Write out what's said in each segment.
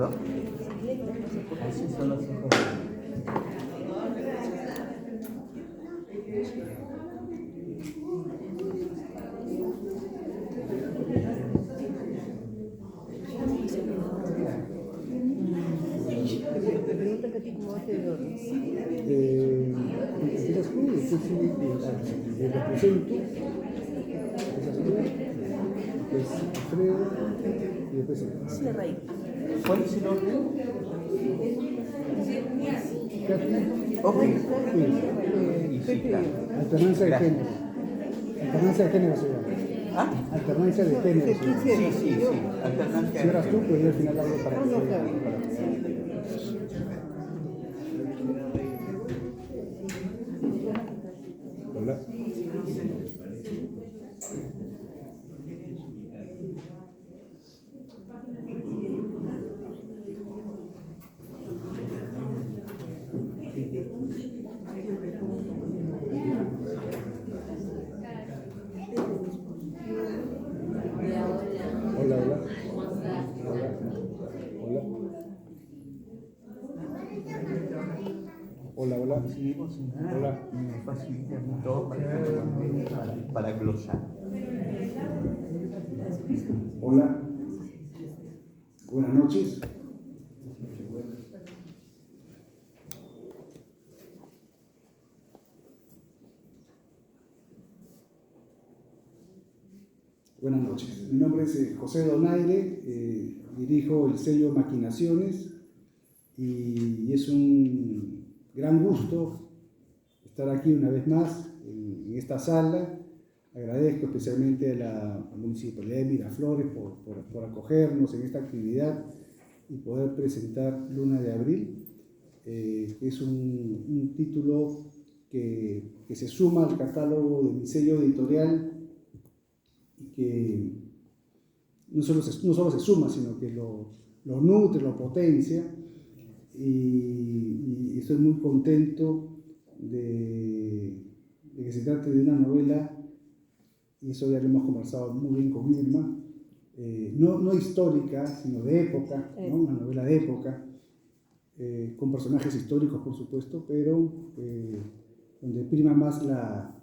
¿Perdón? Así son los hijos. Me preguntan que a ti cómo vas a ayudar. Empiezas tú y después sí, te presento. Empiezas tú, después Alfredo y después Sí, Rey. ¿Cuál es el orden? Ok. Alternancia de género. Alternancia de género se llama. ¿Ah? Alternancia de género se llama. Sí. Alternancia. Si eras tú, pues yo al final hablo para que Hola. Hola. Seguimos sin nada. Hola. Me facilita a mí todo para glosar. Hola. Buenas noches. Buenas noches. Mi nombre es José Donaire, dirijo el sello Maquinaciones y es un gran gusto estar aquí una vez más en esta sala. Agradezco especialmente a la Municipalidad de Miraflores por acogernos en esta actividad y poder presentar Luna de Abril. Es un título que se suma al catálogo de mi sello editorial y que no solo se suma, sino que lo nutre, lo potencia, y estoy muy contento de que se trate de una novela, y eso ya lo hemos conversado muy bien con Irma, no histórica, sino de época, ¿no? Una novela de época, con personajes históricos, por supuesto, pero donde prima más la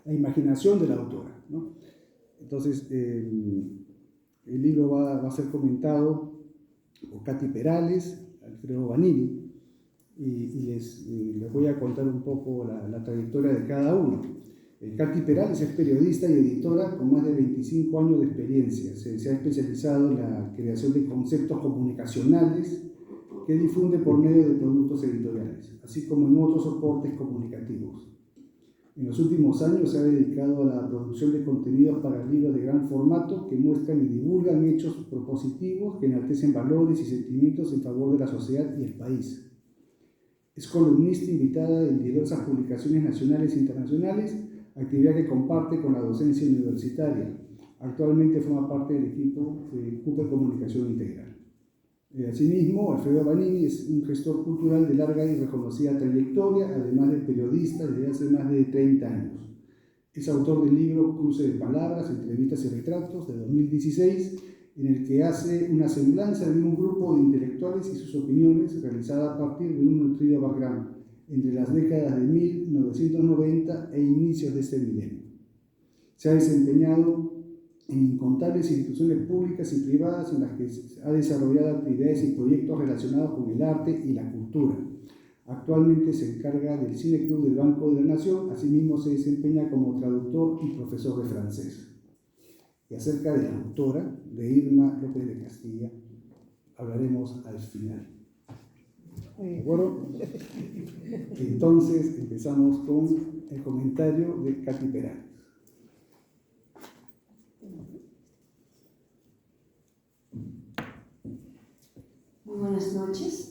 imaginación de la autora, ¿no? Entonces, el libro va a ser comentado por Katy Perales, Alfredo Vanini, y les voy a contar un poco la trayectoria de cada uno. Katy Perales es periodista y editora con más de 25 años de experiencia. Se ha especializado en la creación de conceptos comunicacionales que difunde por medio de productos editoriales, así como en otros soportes comunicativos. En los últimos años se ha dedicado a la producción de contenidos para libros de gran formato que muestran y divulgan hechos propositivos que enaltecen valores y sentimientos en favor de la sociedad y el país. Es columnista invitada en diversas publicaciones nacionales e internacionales, actividad que comparte con la docencia universitaria. Actualmente forma parte del equipo de CUPE Comunicación Integral. Asimismo, Alfredo Vanini es un gestor cultural de larga y reconocida trayectoria, además de periodista desde hace más de 30 años. Es autor del libro Cruce de Palabras, Entrevistas y Retratos, de 2016, en el que hace una semblanza de un grupo de intelectuales y sus opiniones realizada a partir de un nutrido background entre las décadas de 1990 e inicios de este milenio. Se ha desempeñado en incontables instituciones públicas y privadas en las que ha desarrollado actividades y proyectos relacionados con el arte y la cultura. Actualmente se encarga del Cine Club del Banco de la Nación, asimismo se desempeña como traductor y profesor de francés. Y acerca de la autora, de Irma López de Castilla, hablaremos al final. ¿De acuerdo? Entonces empezamos con el comentario de Katy Perales. Muy buenas noches.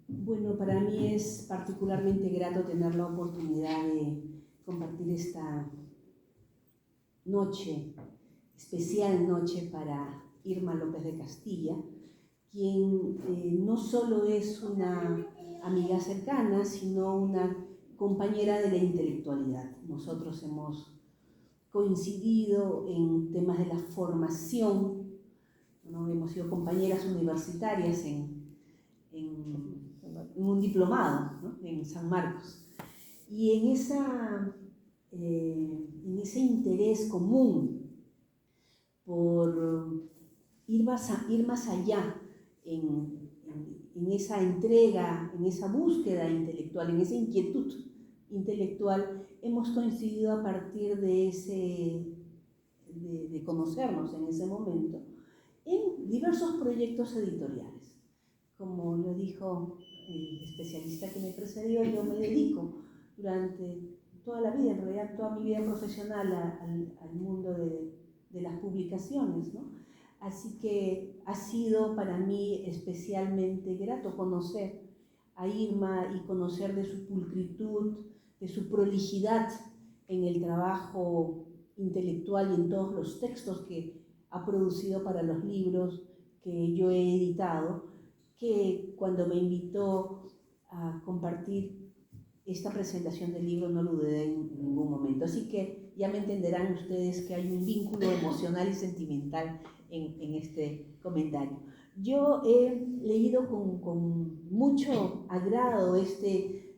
Bueno, para mí es particularmente grato tener la oportunidad de compartir esta noche, especial noche para Irma López de Castilla, quien no solo es una amiga cercana, sino una compañera de la intelectualidad. Nosotros hemos coincidido en temas de la formación ¿no? Hemos sido compañeras universitarias en un diplomado, ¿no? En San Marcos. Y en ese interés común por ir más allá en esa entrega, en esa búsqueda intelectual, en esa inquietud intelectual, hemos coincidido a partir de conocernos en ese momento en diversos proyectos editoriales. Como lo dijo el especialista que me precedió, yo me dedico durante toda la vida, en realidad toda mi vida profesional, al mundo de las publicaciones, ¿no? Así que ha sido para mí especialmente grato conocer a Irma y conocer de su pulcritud, de su prolijidad en el trabajo intelectual y en todos los textos que ha producido para los libros que yo he editado, que cuando me invitó a compartir esta presentación del libro no lo dudé en ningún momento. Así que ya me entenderán ustedes que hay un vínculo emocional y sentimental en este comentario. Yo he leído con mucho agrado este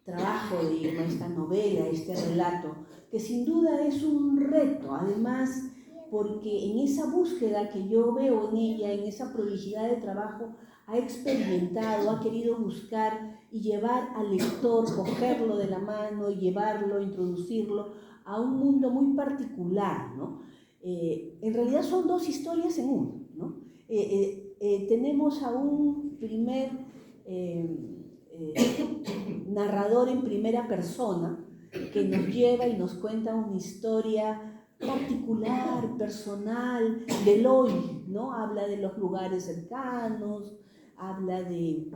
trabajo de Irma, esta novela, este relato, que sin duda es un reto, además, porque en esa búsqueda que yo veo en ella, en esa prolijidad de trabajo, ha experimentado, ha querido buscar y llevar al lector, cogerlo de la mano y llevarlo, introducirlo a un mundo muy particular, ¿no? En realidad son dos historias en una, ¿no? Tenemos a un primer narrador en primera persona que nos lleva y nos cuenta una historia particular, personal, del hoy, ¿no? Habla de los lugares cercanos, habla de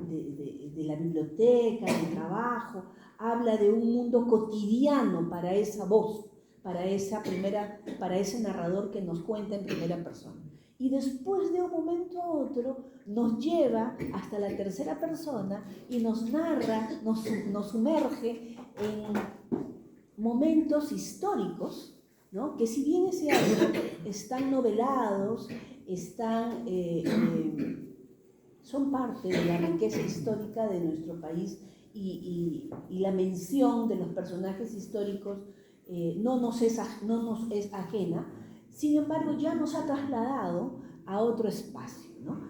la biblioteca, del trabajo, habla de un mundo cotidiano para esa voz, para ese narrador que nos cuenta en primera persona. Y después de un momento a otro nos lleva hasta la tercera persona y nos narra, nos sumerge en momentos históricos, ¿no? Que si bien es cierto, están novelados, son parte de la riqueza histórica de nuestro país y la mención de los personajes históricos no nos es ajena. Sin embargo, ya nos ha trasladado a otro espacio, ¿no?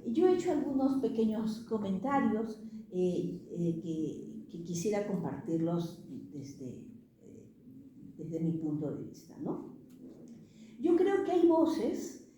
Yo he hecho algunos pequeños comentarios que quisiera compartirlos desde mi punto de vista, ¿no? Yo creo que hay voces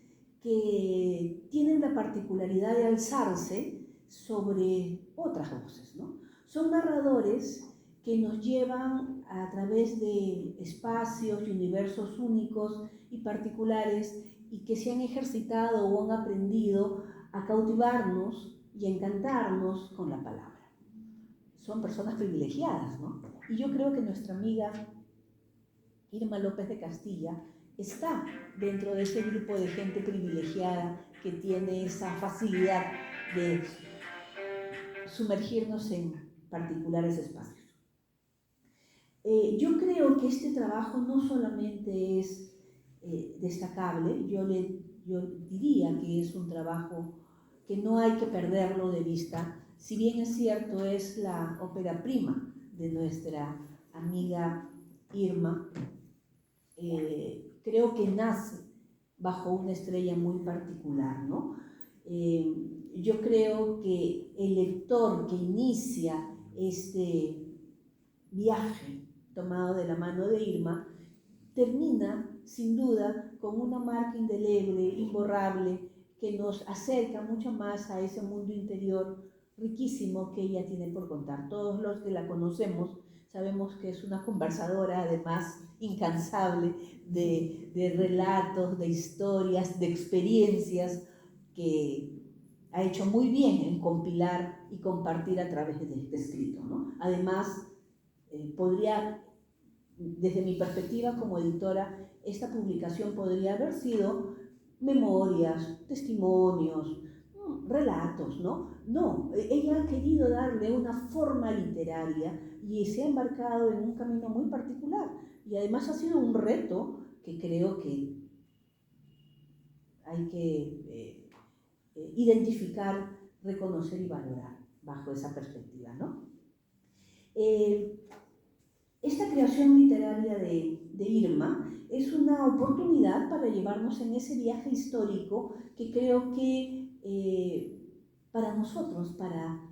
que tienen la particularidad de alzarse sobre otras voces, ¿no? Son narradores que nos llevan a través de espacios y universos únicos y particulares y que se han ejercitado o han aprendido a cautivarnos y a encantarnos con la palabra. Son personas privilegiadas, ¿no? Y yo creo que nuestra amiga Irma López de Castilla está dentro de ese grupo de gente privilegiada que tiene esa facilidad de sumergirnos en particulares espacios. Yo creo que este trabajo no solamente es destacable, yo diría que es un trabajo que no hay que perderlo de vista, si bien es cierto es la ópera prima de nuestra amiga Irma. Creo que nace bajo una estrella muy particular, ¿no? Yo creo que el lector que inicia este viaje tomado de la mano de Irma termina, sin duda, con una marca indeleble, imborrable, que nos acerca mucho más a ese mundo interior riquísimo que ella tiene por contar. Todos los que la conocemos sabemos que es una conversadora, además, incansable de relatos, de historias, de experiencias que ha hecho muy bien en compilar y compartir a través de este escrito, ¿no? Además, desde mi perspectiva como editora, esta publicación podría haber sido memorias, testimonios, relatos, ¿no? No, ella ha querido darle una forma literaria y se ha embarcado en un camino muy particular. Y además ha sido un reto que creo que hay que identificar, reconocer y valorar bajo esa perspectiva, ¿no? Esta creación literaria de Irma es una oportunidad para llevarnos en ese viaje histórico que creo que para nosotros, para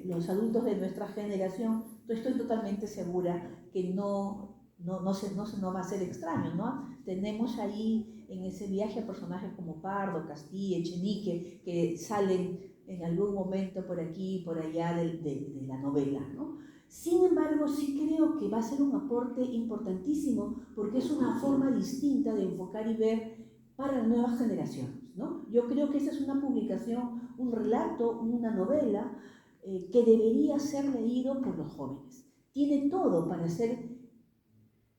los adultos de nuestra generación, estoy totalmente segura que no va a ser extraño, ¿no? Tenemos ahí en ese viaje a personajes como Pardo, Castilla, Echenique, que salen en algún momento por aquí y por allá de la novela, ¿no? Sin embargo, sí creo que va a ser un aporte importantísimo porque es una forma distinta de enfocar y ver para las nuevas generaciones, ¿no? Yo creo que esa es una publicación, un relato, una novela que debería ser leído por los jóvenes. Tiene todo para ser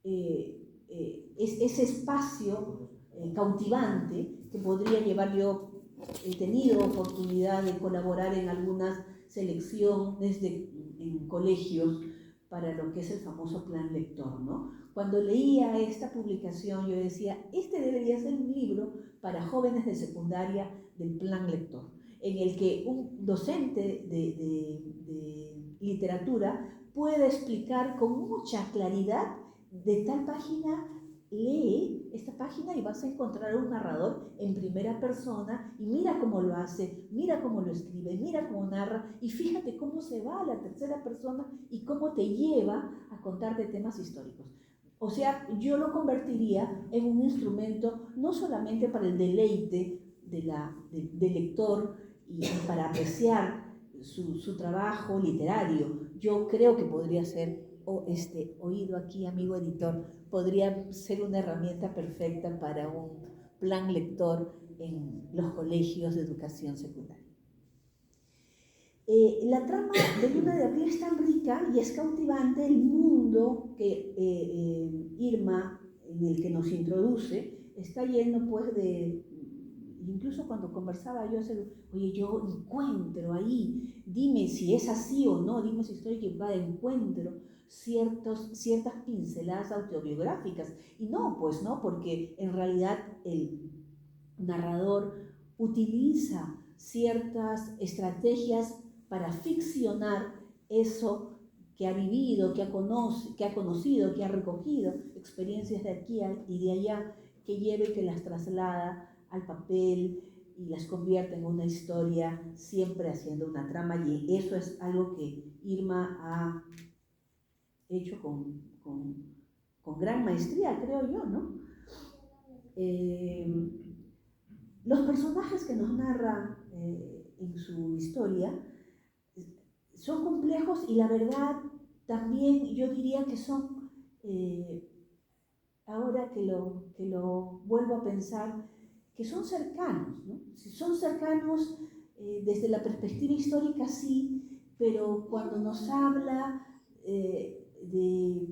ese espacio cautivante que podría llevar. Yo he tenido oportunidad de colaborar en algunas selecciones en colegios para lo que es el famoso plan lector, ¿no? Cuando leía esta publicación yo decía, este debería ser un libro para jóvenes de secundaria del plan lector, en el que un docente de literatura pueda explicar con mucha claridad: de tal página, lee esta página y vas a encontrar un narrador en primera persona y mira cómo lo hace, mira cómo lo escribe, mira cómo narra y fíjate cómo se va a la tercera persona y cómo te lleva a contarte temas históricos. O sea, yo lo convertiría en un instrumento no solamente para el deleite del lector y para apreciar su trabajo literario. Yo creo que podría ser, oído aquí, amigo editor, podría ser una herramienta perfecta para un plan lector en los colegios de educación secundaria. La trama de Luna de Abril es tan rica y es cautivante el mundo que Irma, en el que nos introduce, está lleno pues de... Incluso cuando conversaba yo, oye, yo encuentro ahí, dime si es así o no, dime si estoy equivocada, encuentro ciertas pinceladas autobiográficas. Y no, pues no, porque en realidad el narrador utiliza ciertas estrategias para ficcionar eso que ha vivido, que ha conocido, que ha recogido, experiencias de aquí y de allá, que lleve, que las traslada al papel y las convierte en una historia, siempre haciendo una trama, y eso es algo que Irma ha hecho con gran maestría, creo yo, ¿no? Los personajes que nos narra en su historia son complejos y la verdad también yo diría que son, ahora que lo vuelvo a pensar, que son cercanos, ¿no? Son cercanos desde la perspectiva histórica, sí, pero cuando nos habla de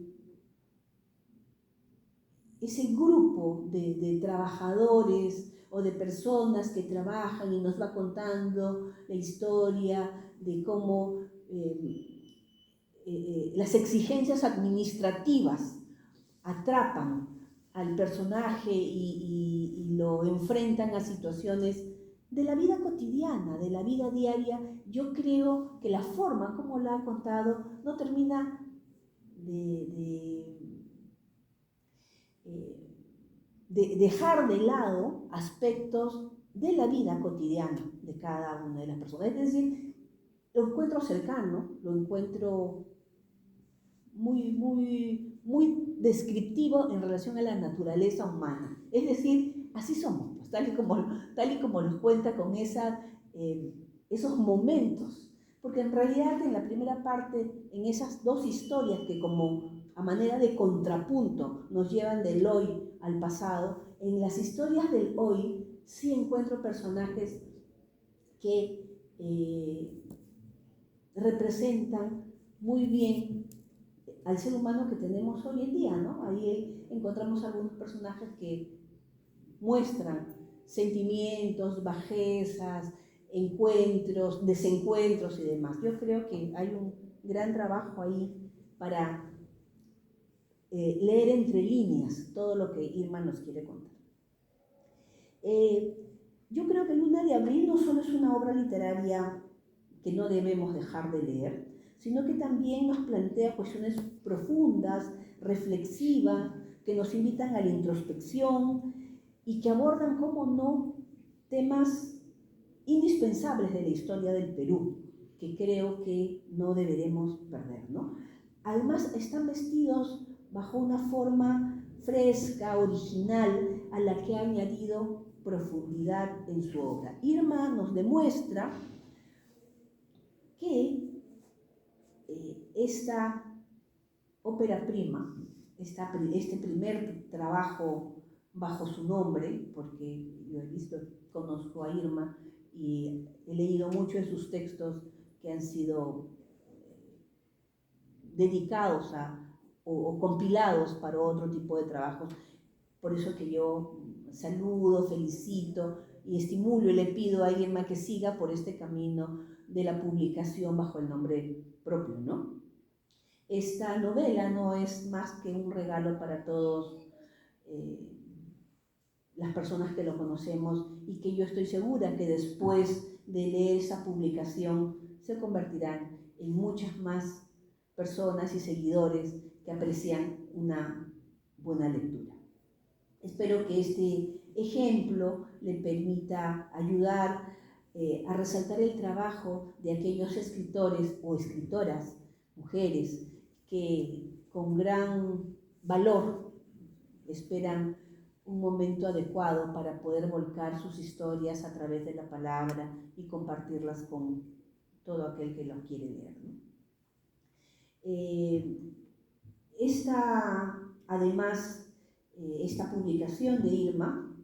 ese grupo de trabajadores o de personas que trabajan y nos va contando la historia de cómo las exigencias administrativas atrapan al personaje y lo enfrentan a situaciones de la vida cotidiana, de la vida diaria. Yo creo que la forma como la ha contado no termina de dejar de lado aspectos de la vida cotidiana de cada una de las personas. Es decir, lo encuentro cercano, lo encuentro muy descriptivo en relación a la naturaleza humana. Es decir, así somos, pues, tal y como los cuenta con esos momentos. Porque en realidad en la primera parte, en esas dos historias que como a manera de contrapunto nos llevan del hoy al pasado, en las historias del hoy sí encuentro personajes que representan muy bien al ser humano que tenemos hoy en día, ¿no? Ahí encontramos algunos personajes que muestran sentimientos, bajezas, encuentros, desencuentros y demás. Yo creo que hay un gran trabajo ahí para leer entre líneas todo lo que Irma nos quiere contar. Yo creo que Luna de Abril no solo es una obra literaria que no debemos dejar de leer, sino que también nos plantea cuestiones profundas, reflexivas, que nos invitan a la introspección y que abordan, cómo no, temas indispensables de la historia del Perú, que creo que no deberemos perder, ¿no? Además, están vestidos bajo una forma fresca, original, a la que ha añadido profundidad en su obra. Irma nos demuestra que esta ópera prima, este primer trabajo bajo su nombre, porque yo he visto, conozco a Irma y he leído mucho de sus textos que han sido dedicados o compilados para otro tipo de trabajos. Por eso que yo saludo, felicito y estimulo y le pido a Irma que siga por este camino de la publicación bajo el nombre propio, ¿no? Esta novela no es más que un regalo para todos las personas que lo conocemos, y que yo estoy segura que después de leer esa publicación se convertirán en muchas más personas y seguidores que aprecian una buena lectura. Espero que este ejemplo le permita ayudar a resaltar el trabajo de aquellos escritores o escritoras, mujeres, que con gran valor esperan un momento adecuado para poder volcar sus historias a través de la palabra y compartirlas con todo aquel que lo quiere leer, ¿no? Además, esta publicación de Irma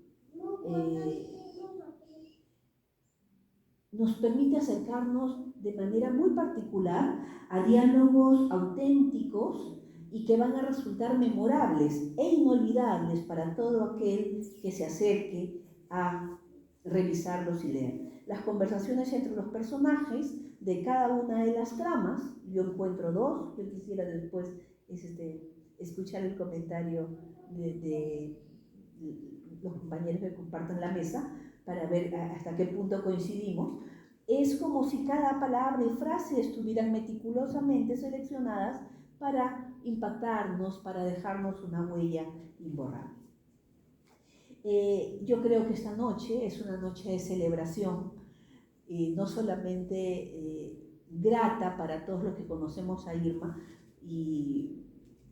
nos permite acercarnos de manera muy particular a diálogos auténticos y que van a resultar memorables e inolvidables para todo aquel que se acerque a revisarlos y leer. Las conversaciones entre los personajes de cada una de las tramas, yo encuentro dos, yo quisiera después escuchar el comentario de los compañeros que comparten la mesa para ver hasta qué punto coincidimos. Es como si cada palabra y frase estuvieran meticulosamente seleccionadas para impactarnos, para dejarnos una huella imborrable. Yo creo que esta noche es una noche de celebración, no solamente grata para todos los que conocemos a Irma, y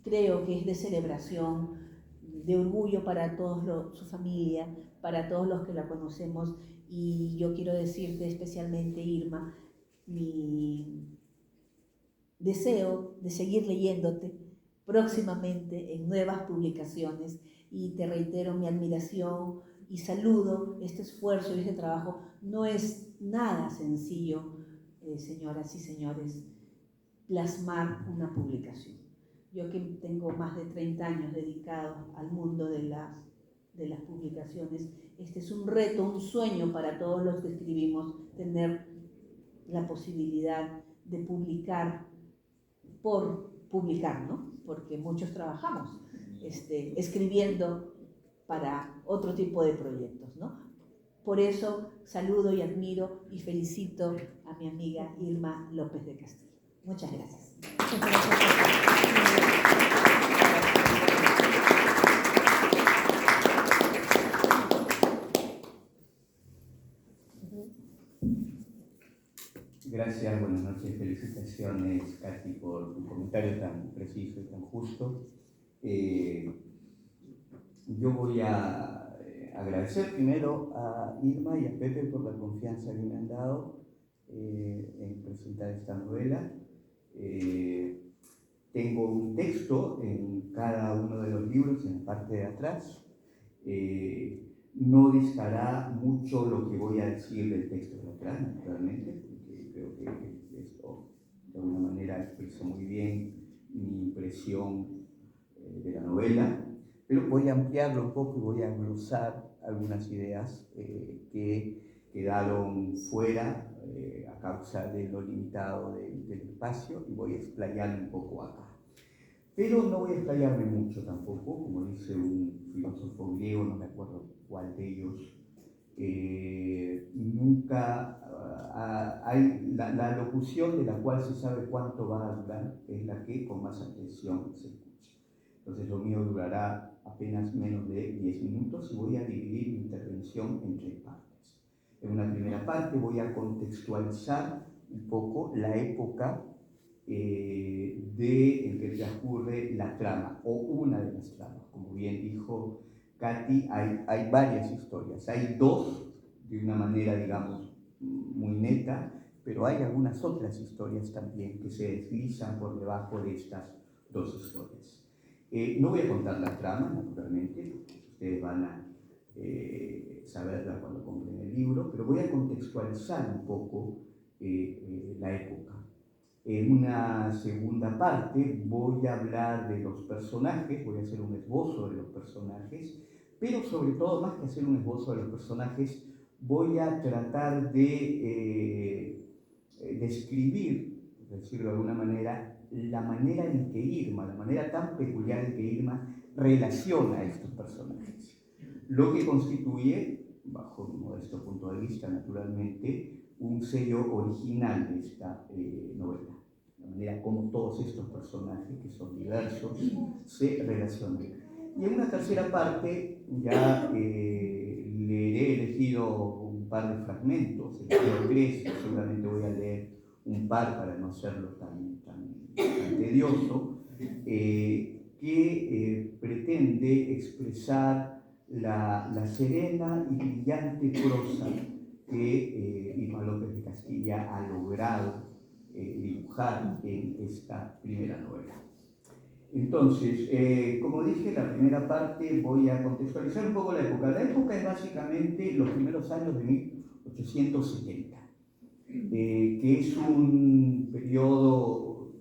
creo que es de celebración, de orgullo para toda su familia, para todos los que la conocemos, y yo quiero decirte especialmente, Irma, mi deseo de seguir leyéndote próximamente en nuevas publicaciones, y te reitero mi admiración y saludo este esfuerzo y este trabajo. No es nada sencillo, señoras y señores, plasmar una publicación. Yo que tengo más de 30 años dedicados al mundo de las publicaciones, este es un reto, un sueño para todos los que escribimos, tener la posibilidad de publicar por publicar, ¿no? Porque muchos trabajamos escribiendo para otro tipo de proyectos, ¿no? Por eso saludo y admiro y felicito a mi amiga Irma López de Castilla. Muchas gracias. Gracias, buenas noches, felicitaciones, Katy, por tu comentario tan preciso y tan justo. Yo voy a agradecer primero a Irma y a Pepe por la confianza que me han dado en presentar esta novela. Tengo un texto en cada uno de los libros, en la parte de atrás. No distará mucho lo que voy a decir del texto de atrás, naturalmente, porque creo que esto de alguna manera expresa muy bien mi impresión de la novela, pero voy a ampliarlo un poco y voy a glosar algunas ideas que quedaron fuera a causa de lo limitado del espacio, y voy a explayarme un poco acá. Pero no voy a explayarme mucho tampoco, como dice un filósofo griego, no me acuerdo cuál de ellos, Nunca hay la locución de la cual se sabe cuánto va a durar, es la que con más atención se escucha. Entonces lo mío durará apenas menos de 10 minutos y voy a dividir mi intervención en 3 partes. En una primera parte voy a contextualizar un poco la época en que transcurre la trama, o una de las tramas. Como bien dijo Katy, hay varias historias. Hay dos, de una manera, digamos, muy neta, pero hay algunas otras historias también que se deslizan por debajo de estas dos historias. No voy a contar la trama, naturalmente, porque ustedes van a saberla cuando compren el libro, pero voy a contextualizar un poco la época. En una segunda parte voy a hablar de los personajes, voy a hacer un esbozo de los personajes, pero sobre todo, más que hacer un esbozo de los personajes, voy a tratar de describir, por decirlo de alguna manera, la manera en que Irma, la manera tan peculiar en que Irma relaciona a estos personajes. Lo que constituye, bajo un modesto punto de vista, naturalmente, un sello original de esta novela. La manera como todos estos personajes, que son diversos, se relacionan. Y en una tercera parte ya le he elegido un par de fragmentos, he elegido 3, seguramente voy a leer un par para no hacerlo tan tedioso, que pretende expresar la serena y brillante prosa que Irma López de Castilla ha logrado dibujar en esta primera novela. Entonces, como dije, la primera parte voy a contextualizar un poco la época. La época es básicamente los primeros años de 1870, que es un periodo,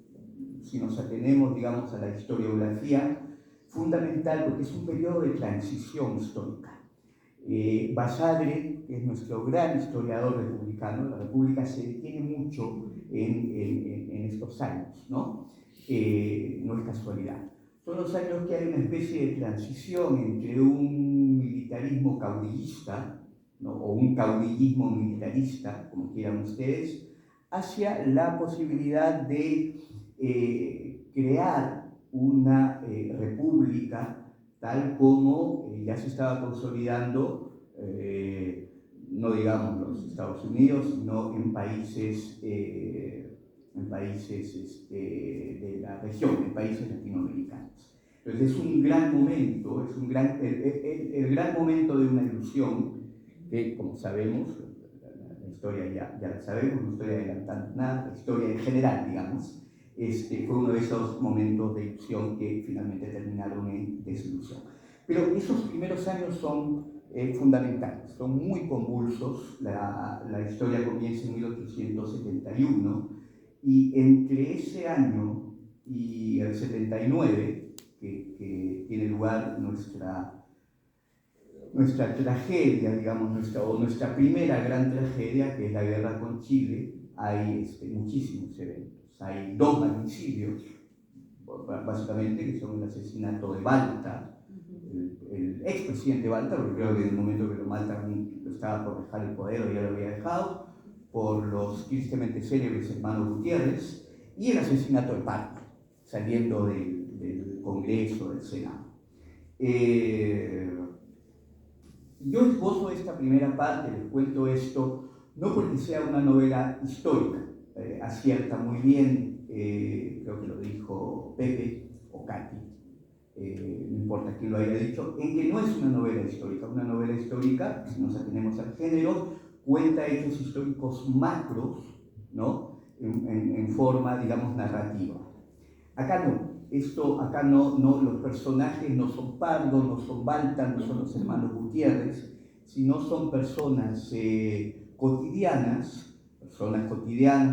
si nos atenemos, digamos, a la historiografía, fundamental porque es un periodo de transición histórica. Basadre, que es nuestro gran historiador republicano, la República se detiene mucho en estos años, ¿no? No es casualidad. Son los años que hay una especie de transición entre un militarismo caudillista, ¿no? O un caudillismo militarista, como quieran ustedes, hacia la posibilidad de crear una república tal como ya se estaba consolidando, no digamos los Estados Unidos, sino en países de la región, en países latinoamericanos. Entonces es un gran momento, es el gran momento de una ilusión que, como sabemos, la historia ya la sabemos, no estoy adelantando nada, la historia en general, digamos, fue uno de esos momentos de ilusión que finalmente terminaron en desilusión. Pero esos primeros años son fundamentales, son muy convulsos. La historia comienza en 1871 y entre ese año y el 79, que tiene lugar nuestra tragedia, digamos, nuestra primera gran tragedia, que es la guerra con Chile, hay muchísimos eventos. Hay 2 magnicidios, básicamente, que son el asesinato de Balta, el expresidente Balta, porque creo que en el momento que lo matan estaba por dejar el poder o ya lo había dejado, por los tristemente célebres hermanos Gutiérrez, y el asesinato de Parque, saliendo del Congreso, del Senado. Yo esbozo esta primera parte, les cuento esto, no porque sea una novela histórica, acierta muy bien, creo que lo dijo Pepe o Katy, no importa quién lo haya dicho, en que no es una novela histórica. Una novela histórica, si nos atenemos al género, cuenta hechos históricos macros, ¿no? en forma, digamos, narrativa. Acá no, los personajes no son Pardo, no son Balta, no son los hermanos Gutiérrez, sino son personas cotidianas,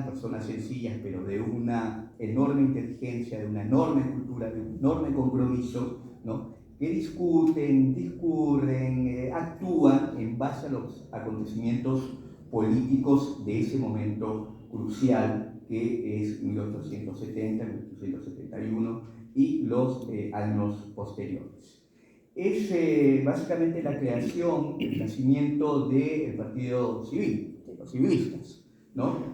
personas sencillas, pero de una enorme inteligencia, de una enorme cultura, de un enorme compromiso, ¿no? Que discurren, actúan en base a los acontecimientos políticos de ese momento crucial que es 1870, 1871 y los años posteriores. es básicamente la creación, el nacimiento del partido civil, de los civilistas, ¿no?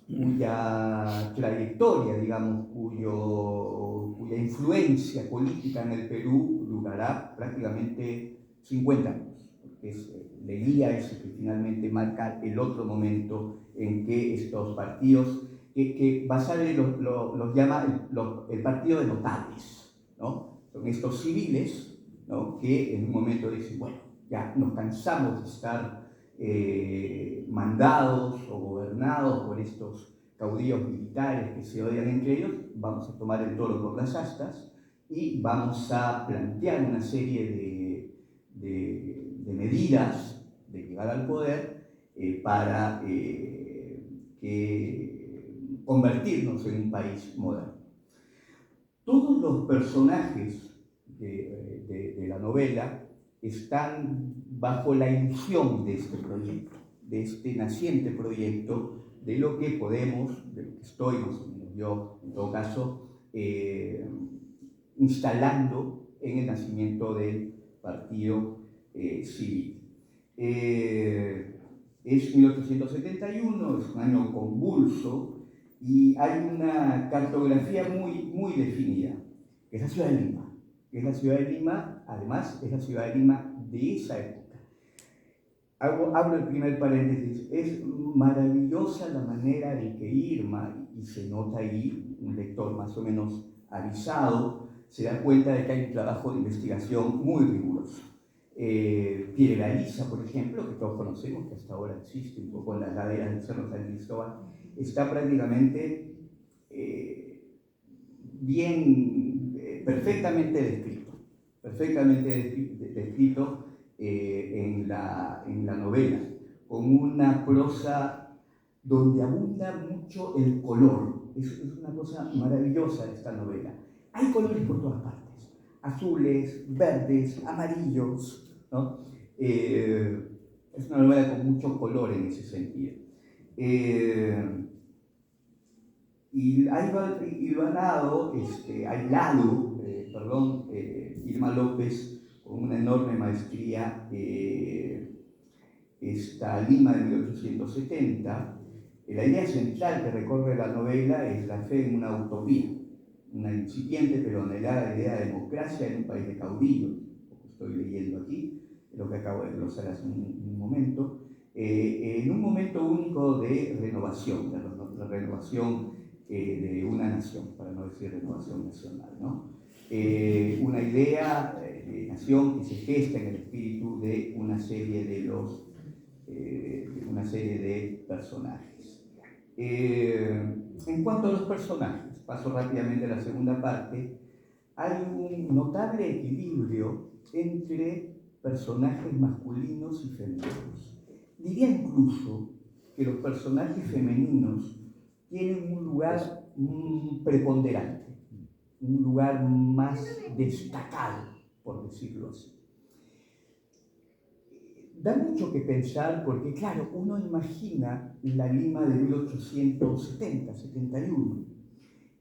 Cuya trayectoria, digamos, cuya influencia política en el Perú durará prácticamente 50 años, porque Leguía es el que finalmente marca el otro momento en que estos partidos, que Basadre los llama el partido de notables, ¿no? Son estos civiles, ¿no? Que en un momento dicen, bueno, ya nos cansamos de estar mandados o gobernados por estos caudillos militares que se odian entre ellos, vamos a tomar el toro por las astas y vamos a plantear una serie de medidas de llegar al poder para convertirnos en un país moderno. Todos los personajes de la novela están bajo la ilusión de este proyecto, de este naciente proyecto, de lo que podemos, de lo que estoy más o menos yo, en todo caso, instalando en el nacimiento del partido civil. Es 1871, es un año convulso, y hay una cartografía muy definida, que es la ciudad de Lima. Que es la ciudad de Lima, además, es la ciudad de Lima de esa época. Abro el primer paréntesis, es maravillosa la manera en que Irma, y se nota ahí, un lector más o menos avisado, se da cuenta de que hay un trabajo de investigación muy riguroso. Piedra Lisa, por ejemplo, que todos conocemos, que hasta ahora existe un poco en las laderas del Cerro San Cristóbal, está prácticamente perfectamente descrito en la novela, con una prosa donde abunda mucho el color. Es una cosa maravillosa esta novela. Hay colores por todas partes, azules, verdes, amarillos, ¿no? Es una novela con mucho color en ese sentido. Y aislado, Irma López, con una enorme maestría, esta Lima de 1870. La idea central que recorre la novela es la fe en una utopía, una incipiente pero anhelada idea de democracia en un país de caudillos, lo que estoy leyendo aquí, lo que acabo de glosar hace un momento, en un momento único de renovación, de renovación de una nación, para no decir renovación nacional, ¿no? Una idea de nación que se gesta en el espíritu de una serie de personajes. En cuanto a los personajes, paso rápidamente a la segunda parte, hay un notable equilibrio entre personajes masculinos y femeninos. Diría incluso que los personajes femeninos tienen un lugar preponderante, un lugar más destacado, por decirlo así. Da mucho que pensar porque, claro, uno imagina la Lima de 1870, 71,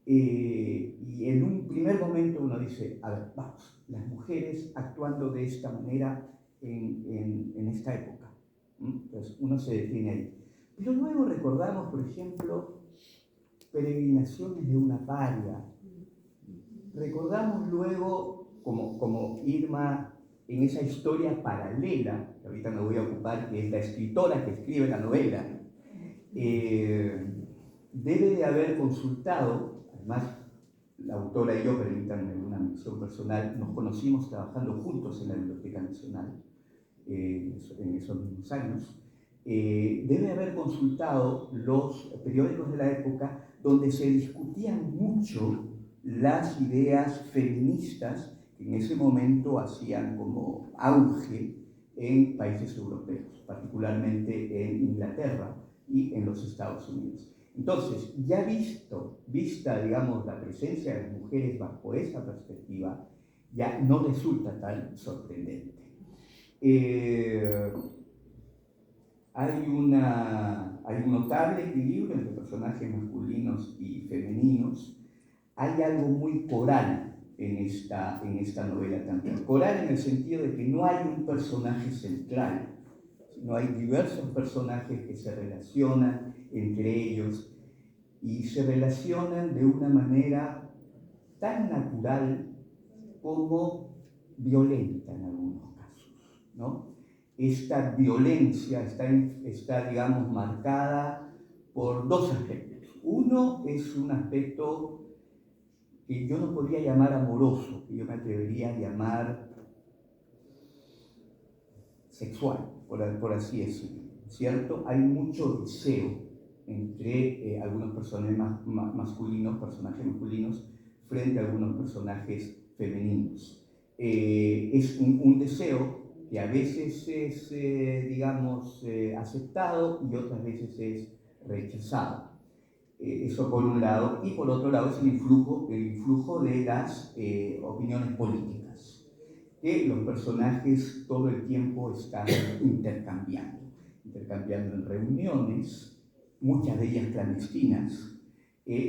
y en un primer momento uno dice, a ver, vamos, las mujeres actuando de esta manera en esta época. Entonces uno se detiene ahí. Pero luego recordamos, por ejemplo, Peregrinaciones de una paria. Recordamos luego, como Irma, en esa historia paralela, que ahorita me voy a ocupar, que es la escritora que escribe la novela, debe de haber consultado, además la autora y yo, permítanme una mención personal, nos conocimos trabajando juntos en la Biblioteca Nacional en esos mismos años, debe haber consultado los periódicos de la época donde se discutían mucho las ideas feministas que en ese momento hacían como auge en países europeos, particularmente en Inglaterra y en los Estados Unidos. Entonces, ya vista, digamos, la presencia de las mujeres bajo esa perspectiva, ya no resulta tan sorprendente. Hay un notable equilibrio entre personajes masculinos y femeninos. Hay algo muy coral en esta novela también. Coral en el sentido de que no hay un personaje central, sino hay diversos personajes que se relacionan entre ellos y se relacionan de una manera tan natural como violenta en algunos casos, ¿no? Esta violencia está, digamos, marcada por dos aspectos. Uno es un aspecto que yo no podría llamar amoroso, que yo me atrevería a llamar sexual, por así decirlo, ¿cierto? Hay mucho deseo entre algunos personajes masculinos frente a algunos personajes femeninos. Es un deseo que a veces es, digamos, aceptado y otras veces es rechazado. Eso por un lado, y por otro lado es el influjo de las opiniones políticas, que los personajes todo el tiempo están intercambiando en reuniones, muchas de ellas clandestinas,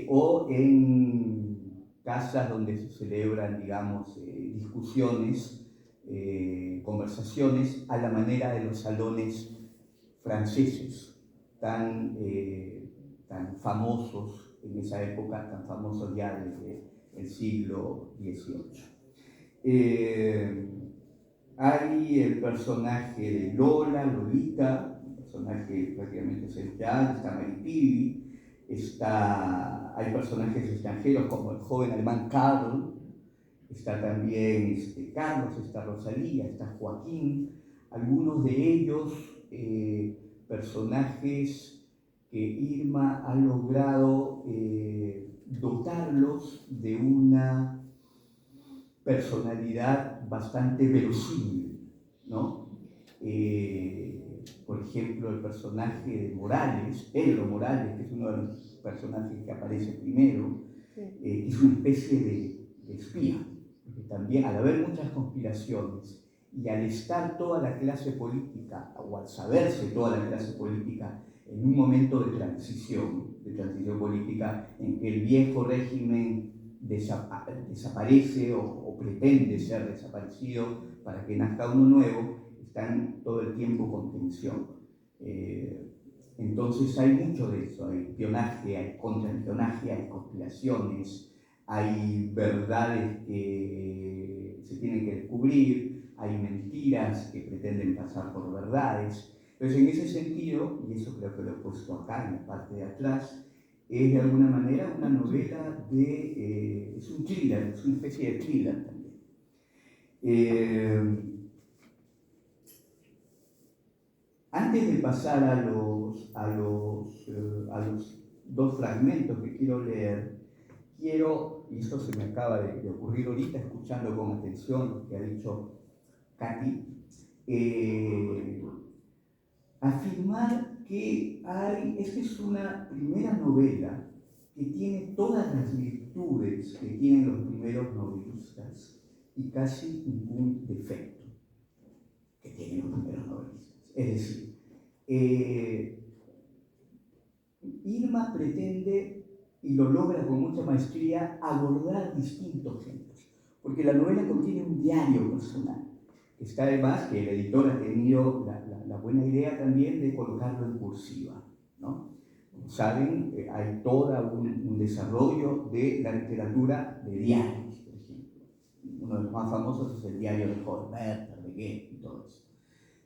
o en casas donde se celebran, digamos, discusiones, conversaciones a la manera de los salones franceses, tan famosos en esa época, tan famosos ya desde el siglo XVIII. Hay el personaje de Lolita, un personaje prácticamente central, está Maripivi, hay personajes extranjeros como el joven alemán Karl, está también Carlos, está Rosalía, está Joaquín, algunos de ellos personajes que Irma ha logrado dotarlos de una personalidad bastante verosímil, ¿no? Por ejemplo, el personaje de Morales, Pedro Morales, que es uno de los personajes que aparece primero, es una especie de espía, porque también al haber muchas conspiraciones y al estar toda la clase política, o al saberse toda la clase política en un momento de transición política en que el viejo régimen desaparece o pretende ser desaparecido para que nazca uno nuevo, están todo el tiempo con tensión. Entonces hay mucho de eso, hay espionaje, hay contraespionaje, hay conspiraciones, hay verdades que se tienen que descubrir, hay mentiras que pretenden pasar por verdades. Entonces, en ese sentido, y eso creo que lo he puesto acá en la parte de atrás, es de alguna manera una novela es un thriller, es una especie de thriller también. Antes de pasar a los dos fragmentos que quiero leer, y esto se me acaba de ocurrir ahorita, escuchando con atención lo que ha dicho Katy, afirmar que esta es una primera novela que tiene todas las virtudes que tienen los primeros novelistas y casi ningún defecto que tienen los primeros novelistas. Es decir, Irma pretende, y lo logra con mucha maestría, abordar distintos géneros, porque la novela contiene un diario personal. Está además que el editor ha tenido la buena idea también de colocarlo en cursiva, ¿no? Como saben, hay todo un desarrollo de la literatura de diarios, por ejemplo. Uno de los más famosos es el diario de Colbert, de Goethe y todo eso.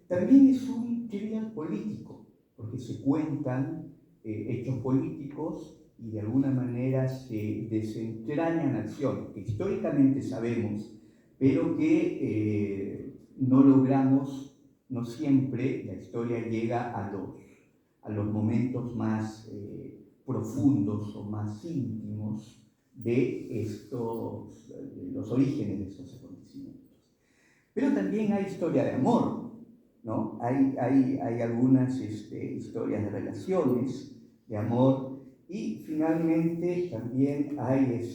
También es un thriller político, porque se cuentan hechos políticos y de alguna manera se desentrañan acciones que históricamente sabemos, pero que no logramos, no siempre la historia llega a los momentos más profundos o más íntimos de los orígenes de estos acontecimientos. Pero también hay historia de amor, ¿no? Hay algunas historias de relaciones, de amor, y finalmente también hay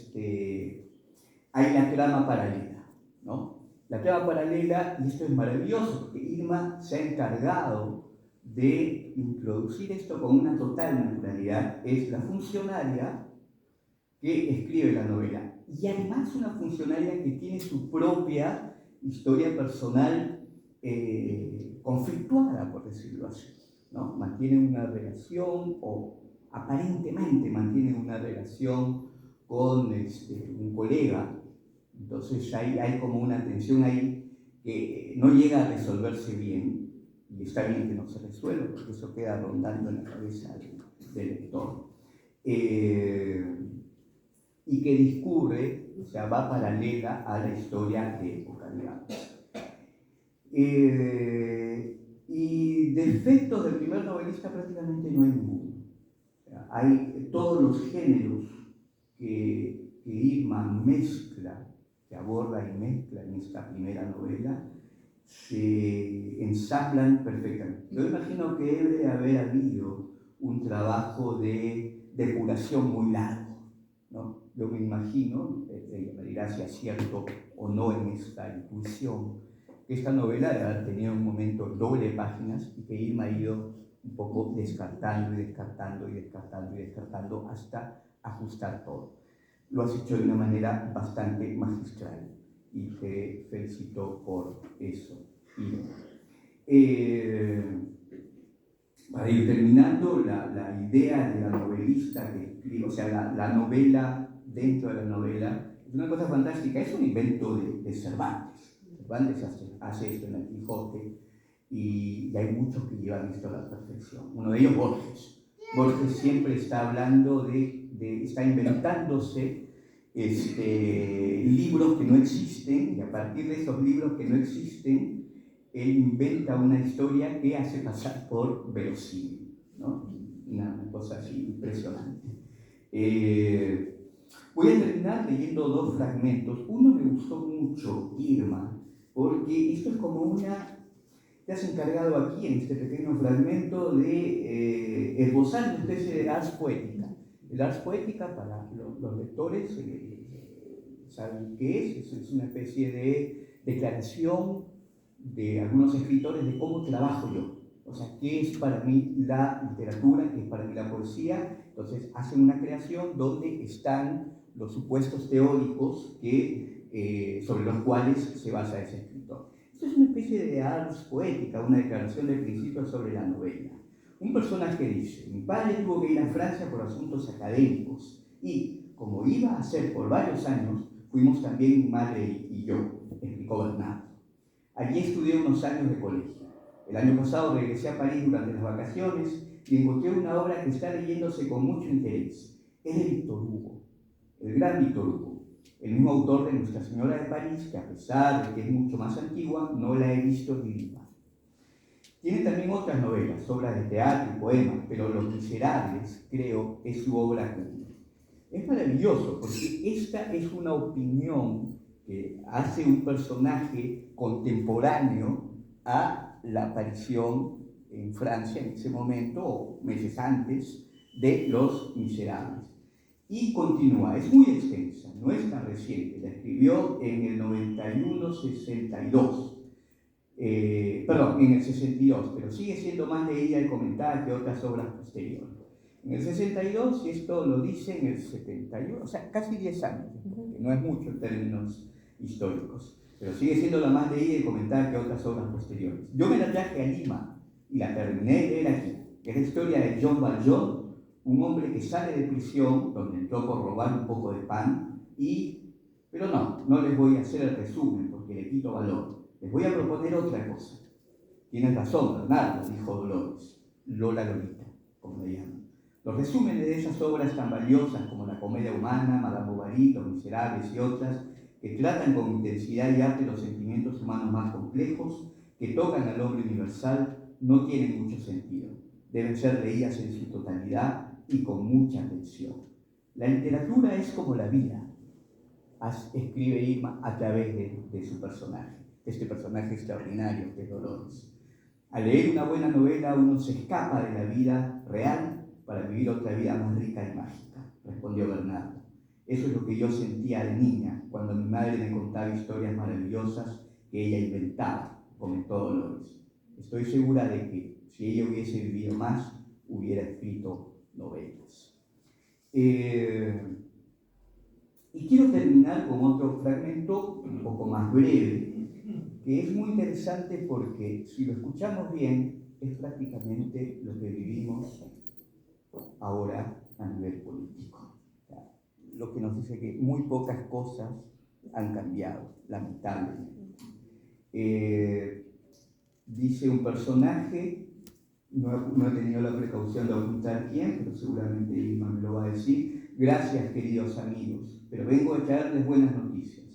la trama paralela, ¿no? La trama paralela, y esto es maravilloso, porque Irma se ha encargado de introducir esto con una total naturalidad, es la funcionaria que escribe la novela. y además una funcionaria que tiene su propia historia personal conflictuada, por decirlo así, ¿no? Mantiene una relación, o aparentemente mantiene una relación con un colega. Entonces hay como una tensión ahí que no llega a resolverse bien, y está bien que no se resuelva, porque eso queda rondando en la cabeza del lector. Y que discurre, o sea, va paralela a la historia de época, digamos. Y defectos del primer novelista prácticamente no hay ninguno. O sea, hay todos los géneros que Irma mezcla, que aborda y mezcla en esta primera novela, se ensamblan perfectamente. Yo imagino que debe haber habido un trabajo de depuración muy largo, ¿no? Yo me imagino, me dirá si es cierto o no en esta intuición, que esta novela debe haber tenido un momento doble páginas y que Irma ha ido un poco descartando y descartando y descartando y descartando hasta ajustar todo. Lo has hecho de una manera bastante magistral y te felicito por eso. Para ir terminando, la idea de la novelista que escribe, o sea, la novela dentro de la novela, es una cosa fantástica, es un invento de Cervantes. Cervantes hace esto en El Quijote, y hay muchos que llevan esto a la perfección. Uno de ellos, Borges. Borges siempre está hablando está inventándose libros que no existen, y a partir de esos libros que no existen, él inventa una historia que hace pasar por verosímil, ¿no? Una cosa así impresionante. Voy a terminar leyendo dos fragmentos. Uno me gustó mucho, Irma, porque esto es como te has encargado aquí, en este pequeño fragmento, de esbozar una especie de ars poética. El ars poética, para los lectores, saben qué es una especie de declaración de algunos escritores de cómo trabajo yo. O sea, qué es para mí la literatura, qué es para mí la poesía. Entonces, hacen una creación donde están los supuestos teóricos sobre los cuales se basa ese escritor. Esto es una especie de ars poética, una declaración de principios sobre la novela. Un personaje dice: mi padre tuvo que ir a Francia por asuntos académicos y, como iba a hacer por varios años, fuimos también mi madre y yo, explicó Bernardo. Allí estudié unos años de colegio. El año pasado regresé a París durante las vacaciones y encontré una obra que está leyéndose con mucho interés. Es de Víctor Hugo, el gran Víctor Hugo, el mismo autor de Nuestra Señora de París, que a pesar de que es mucho más antigua, no la he visto ni viva. Tiene también otras novelas, obras de teatro y poemas, pero Los Miserables, creo, es su obra cumbre. Es maravilloso, porque esta es una opinión que hace un personaje contemporáneo a la aparición en Francia en ese momento, o meses antes, de Los Miserables. Y continúa, es muy extensa, no es tan reciente, la escribió en el 91-62, en el 62, pero sigue siendo más leída y comentada que otras obras posteriores. En el 62, y esto lo dice en el 71, o sea, casi 10 años, que no es mucho en términos históricos, pero sigue siendo la más leída y comentada que otras obras posteriores. Yo me la traje a Lima y la terminé de leer aquí. Es la historia de Jean Valjean, un hombre que sale de prisión, donde entró por robar un poco de pan, pero no les voy a hacer el resumen porque le quito valor. Les voy a proponer otra cosa. Tienes razón, Bernardo, dijo Dolores, Lolita, como le llaman. Los resúmenes de esas obras tan valiosas como La Comedia Humana, Madame Bovary, Los Miserables y otras, que tratan con intensidad y arte los sentimientos humanos más complejos, que tocan al hombre universal, no tienen mucho sentido. Deben ser leídas en su totalidad y con mucha atención. La literatura es como la vida, escribe Irma a través de su personaje, este personaje extraordinario que es Dolores. Al leer una buena novela uno se escapa de la vida real para vivir otra vida más rica y mágica, respondió Bernardo. Eso es lo que yo sentía de niña cuando mi madre me contaba historias maravillosas que ella inventaba, comentó Dolores. Estoy segura de que si ella hubiese vivido más, hubiera escrito novelas. Y Y quiero terminar con otro fragmento un poco más breve, que es muy interesante porque si lo escuchamos bien, es prácticamente lo que vivimos ahora a nivel político. O sea, lo que nos dice que muy pocas cosas han cambiado, lamentablemente. Dice un personaje, no he tenido la precaución de ocultar quién, pero seguramente Irma me lo va a decir. Gracias, queridos amigos, pero vengo a traerles buenas noticias.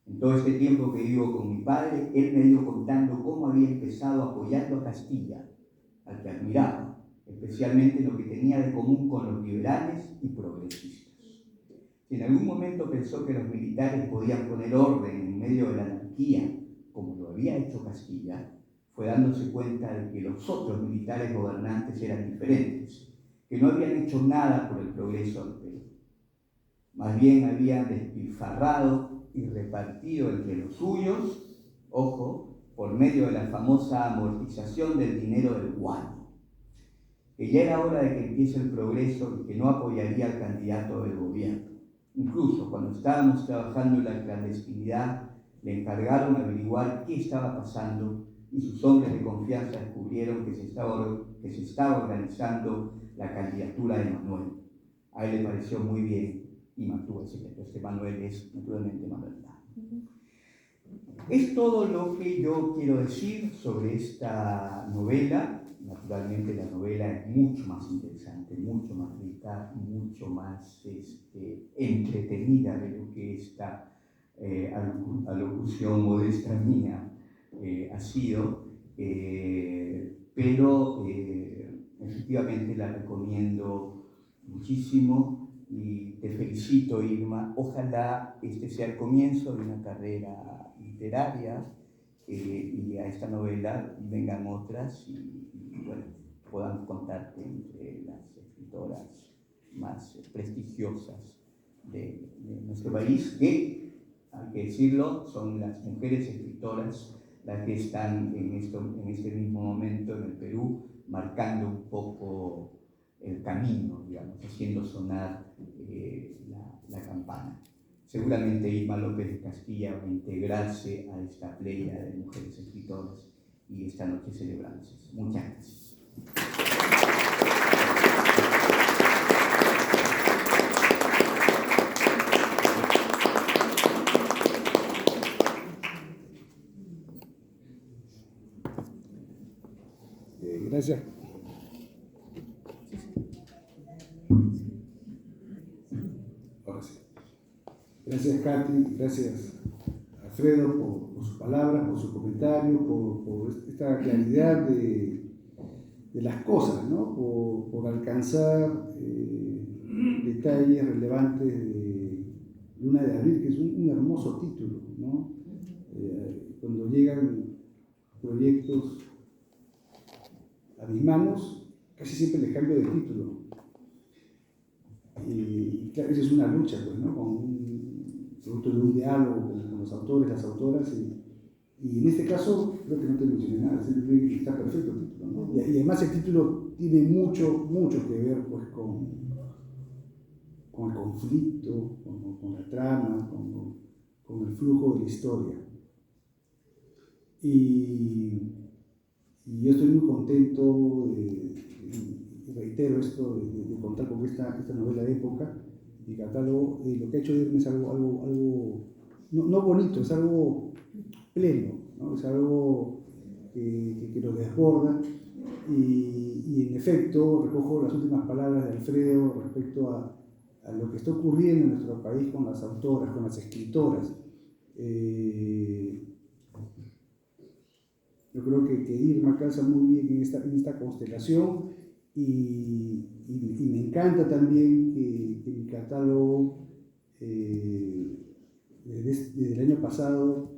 En todo este tiempo que vivo con mi padre, él me ha ido contando cómo había empezado apoyando a Castilla, al que admiraba, especialmente en lo que tenía de común con los liberales y progresistas. Si en algún momento pensó que los militares podían poner orden en medio de la anarquía, como lo había hecho Castilla, fue dándose cuenta de que los otros militares gobernantes eran diferentes, que no habían hecho nada por el progreso del Perú. Más bien habían despilfarrado y repartido entre los suyos, ojo, por medio de la famosa amortización del dinero del guano. Que ya era hora de que empiece el progreso y que no apoyaría al candidato del gobierno. Incluso cuando estábamos trabajando en la clandestinidad, le encargaron averiguar qué estaba pasando y sus hombres de confianza descubrieron que se estaba organizando la candidatura de Manuel. A él le pareció muy bien y mantuvo el secreto. Este Manuel es naturalmente Manuel Dam. Es todo lo que yo quiero decir sobre esta novela. Naturalmente la novela es mucho más interesante, mucho más rica, mucho más entretenida de lo que esta alocución modesta mía ha sido, pero efectivamente la recomiendo muchísimo y te felicito, Irma. Ojalá este sea el comienzo de una carrera literaria y a esta novela vengan otras y bueno, puedan contarte entre las escritoras más prestigiosas de nuestro país, que, hay que decirlo, son las mujeres escritoras las que están en este mismo momento en el Perú marcando un poco el camino, digamos, haciendo sonar la campana. Seguramente Irma López de Castilla va a integrarse a esta playa de mujeres escritoras y esta noche celebramos. Muchas gracias. Gracias. Ahora sí. Gracias, Katy. Gracias, Alfredo, por sus palabras, por su comentario, por esta claridad de las cosas, ¿no? Por alcanzar detalles relevantes de Luna de Abril, que es un hermoso título, ¿no? Cuando llegan proyectos a mis manos, casi siempre les cambio de título. Y claro, esa es una lucha, pues, ¿no? Producto de un diálogo con los autores, las autoras, y en este caso creo que no te mencioné nada, está perfecto el título, ¿no? Y además el título tiene mucho que ver, pues, con el conflicto, con la trama, con el flujo de la historia. Y yo estoy muy contento y reitero esto de contar con esta novela de época, mi catálogo. Lo que ha hecho Irma es algo no bonito, es algo pleno, ¿no? Es algo que lo desborda y en efecto recojo las últimas palabras de Alfredo respecto a lo que está ocurriendo en nuestro país con las autoras, con las escritoras. Yo creo que Irma calza muy bien en esta constelación y me encanta también que mi catálogo desde el año pasado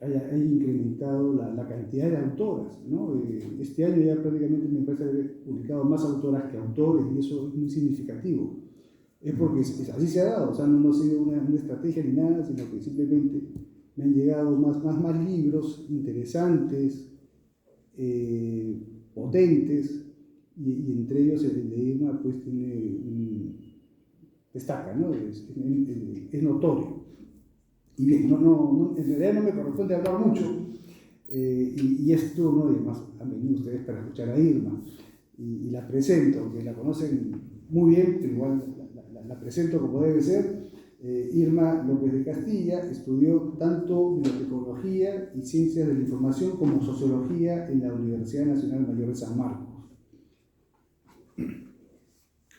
haya incrementado la cantidad de autoras, ¿no? Este año ya prácticamente me parece haber publicado más autoras que autores y eso es muy significativo. Es porque así se ha dado, o sea, no ha sido una estrategia ni nada, sino que simplemente me han llegado más libros interesantes, potentes, y entre ellos el de Irma pues tiene destaca, ¿no? Es notorio. Y bien, en realidad no me corresponde hablar mucho, y es turno, y además han venido ustedes para escuchar a Irma, y la presento, que la conocen muy bien, pero igual la presento como debe ser. Irma López de Castilla estudió tanto bibliotecología y ciencias de la información como sociología en la Universidad Nacional Mayor de San Marcos.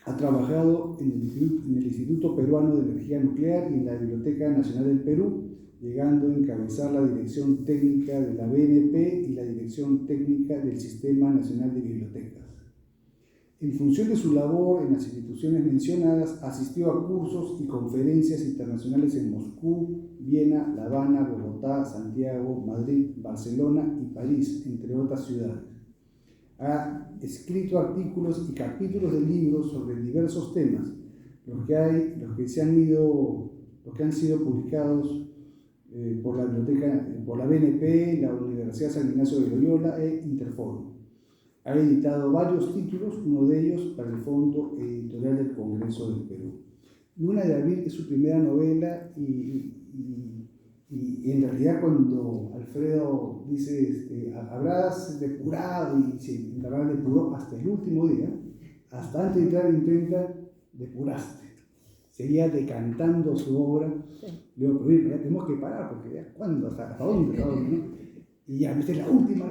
Ha trabajado en el Instituto Peruano de Energía Nuclear y en la Biblioteca Nacional del Perú, llegando a encabezar la dirección técnica de la BNP y la dirección técnica del Sistema Nacional de Bibliotecas. En función de su labor en las instituciones mencionadas, asistió a cursos y conferencias internacionales en Moscú, Viena, La Habana, Bogotá, Santiago, Madrid, Barcelona y París, entre otras ciudades. Ha escrito artículos y capítulos de libros sobre diversos temas, los que han sido publicados por la biblioteca, por la BNP, la Universidad San Ignacio de Loyola e Interforum. Ha editado varios títulos, uno de ellos para el Fondo Editorial del Congreso del Perú. Luna de Abril es su primera novela y en realidad cuando Alfredo dice habrás depurado, y sí, en verdad depuró hasta el último día, hasta antes de entrar en imprenta, depuraste. Seguía decantando su obra. Sí. Le digo, pero ya tenemos que parar, porque ya, ¿cuándo? ¿Hasta dónde? ¿No? Y ya, viste, la última,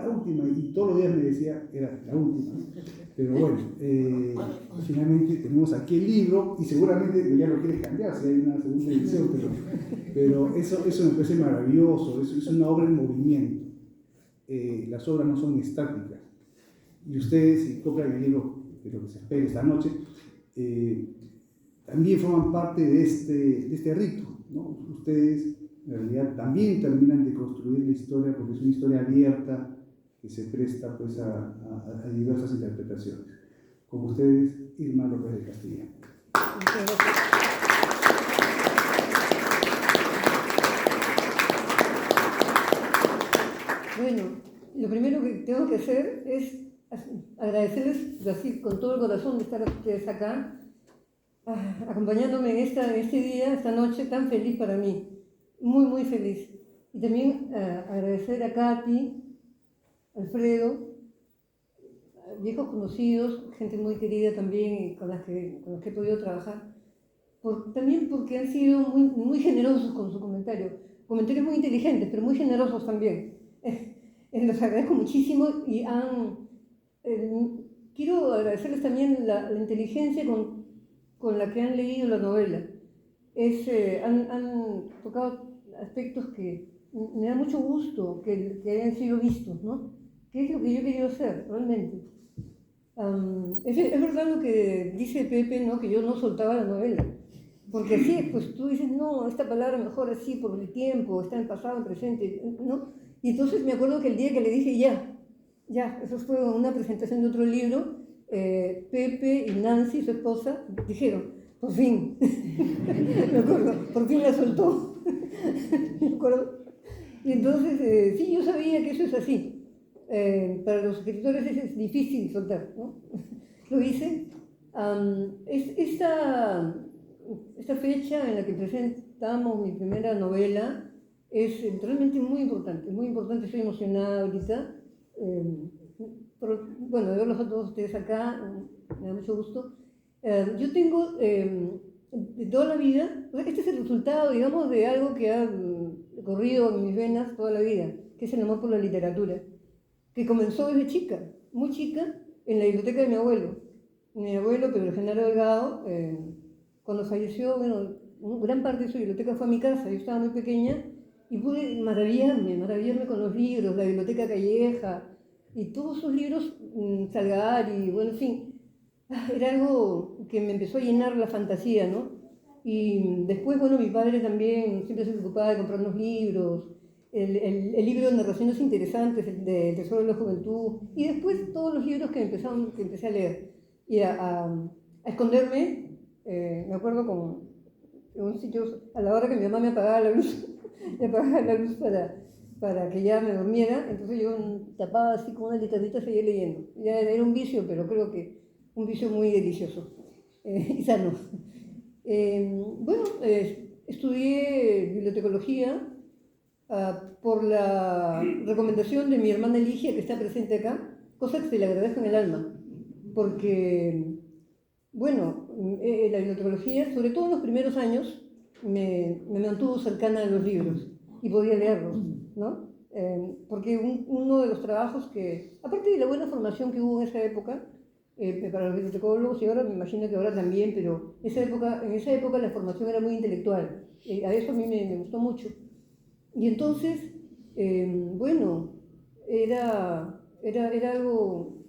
y todos los días me decía, era la última, ¿no? Pero bueno, finalmente tenemos aquí el libro, y seguramente ya lo quieres cambiar si hay una segunda edición, pero eso me parece maravilloso, es una obra en movimiento. Las obras no son estáticas. Y ustedes, si compran el libro de lo que se espera esta noche, también forman parte de este rito, ¿no? Ustedes en realidad también terminan de construir la historia, porque es una historia abierta que se presta pues a diversas interpretaciones. Con ustedes, Irma López de Castilla. Muchas gracias. Bueno, lo primero que tengo que hacer es agradecerles así con todo el corazón de estar ustedes acá, acompañándome en este día, esta noche tan feliz para mí. Muy, muy feliz. Y también agradecer a Katy, Alfredo, viejos conocidos, gente muy querida también y con los que he podido trabajar, también porque han sido muy, muy generosos con su comentario. Comentarios muy inteligentes, pero muy generosos también. Los agradezco muchísimo y quiero agradecerles también la inteligencia con la que han leído la novela. Han tocado aspectos que me da mucho gusto que hayan sido vistos, ¿no? ¿Qué es lo que yo he querido hacer realmente? Es verdad lo que dice Pepe, ¿no? Que yo no soltaba la novela. Porque así, pues tú dices, no, esta palabra mejor así por el tiempo, está en pasado, en presente, ¿no? Y entonces me acuerdo que el día que le dije ya, eso fue una presentación de otro libro, Pepe y Nancy, su esposa, dijeron, por fin, me acuerdo, por fin la soltó, me acuerdo. Y entonces, sí, yo sabía que eso es así. Para los escritores es difícil soltar, ¿no? Lo hice. Esta fecha en la que presentamos mi primera novela es realmente muy importante, estoy emocionada ahorita. Bueno, de verlos a todos ustedes acá, me da mucho gusto. Yo tengo de toda la vida, este es el resultado, digamos, de algo que ha corrido en mis venas toda la vida, que es el amor por la literatura, que comenzó desde chica, muy chica, en la biblioteca de mi abuelo. Mi abuelo, Pedro Genaro Delgado, cuando falleció, bueno, gran parte de su biblioteca fue a mi casa, yo estaba muy pequeña, y pude maravillarme con los libros, la biblioteca Calleja, y todos sus libros, Salgari, bueno, en fin, era algo que me empezó a llenar la fantasía, ¿no? Y después, bueno, mi padre también siempre se preocupaba de comprarnos libros, el libro de narraciones interesantes, el de Tesoro de la Juventud, y después todos los libros que empecé a leer. Y a esconderme, me acuerdo en un sitio, a la hora que mi mamá me apagaba la luz, para que ya me durmiera, entonces yo tapaba así con una liternita, seguía leyendo. Ya era un vicio, pero creo que un vicio muy delicioso y sano. Bueno, estudié bibliotecología por la recomendación de mi hermana Eligia, que está presente acá, cosa que se le agradezco en el alma, porque, bueno, la bibliotecología, sobre todo en los primeros años, me mantuvo cercana a los libros y podía leerlos, ¿no? Porque uno de los trabajos que, aparte de la buena formación que hubo en esa época, para los bibliotecólogos, y ahora me imagino que ahora también, pero en esa época la formación era muy intelectual, a eso a mí me gustó mucho. Y entonces, bueno, era algo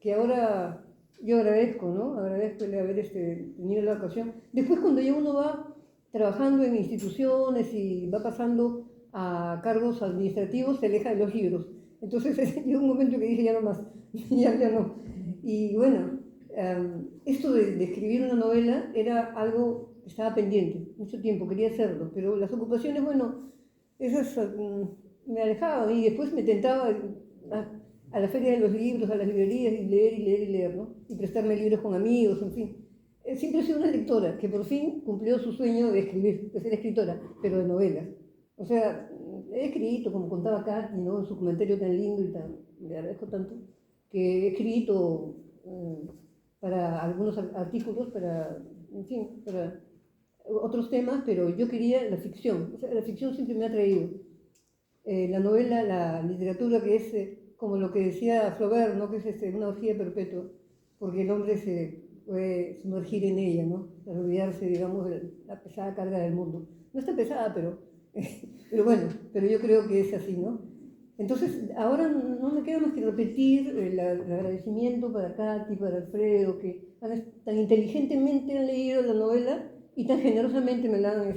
que ahora yo agradezco, ¿no? Agradezco el haber tenido la ocasión. Después, cuando ya uno va trabajando en instituciones y va pasando a cargos administrativos, se aleja de los libros. Entonces, llegó un momento que dije, ya no más, ya no. Y bueno, esto de escribir una novela era algo que estaba pendiente, mucho tiempo, quería hacerlo, pero las ocupaciones, bueno, esas me alejaban y después me tentaba a la feria de los libros, a las librerías y leer, ¿no? Y prestarme libros con amigos, en fin. Siempre he sido una lectora que por fin cumplió su sueño de escribir, de ser escritora, pero de novelas. O sea, he escrito, como contaba Katy, ¿no? En su comentario tan lindo y tan, le agradezco tanto, que he escrito para algunos artículos, en fin, para otros temas, pero yo quería la ficción. O sea, la ficción siempre me ha atraído. La novela, la literatura, que es como lo que decía Flaubert, ¿no? Que es una orgía perpetua, porque el hombre se puede sumergir en ella, ¿no? Para olvidarse, digamos, de la pesada carga del mundo. No está pesada, pero bueno, pero yo creo que es así, ¿no? Entonces, ahora no me queda más que repetir el agradecimiento para Katy, para Alfredo, que tan inteligentemente han leído la novela y tan generosamente me la han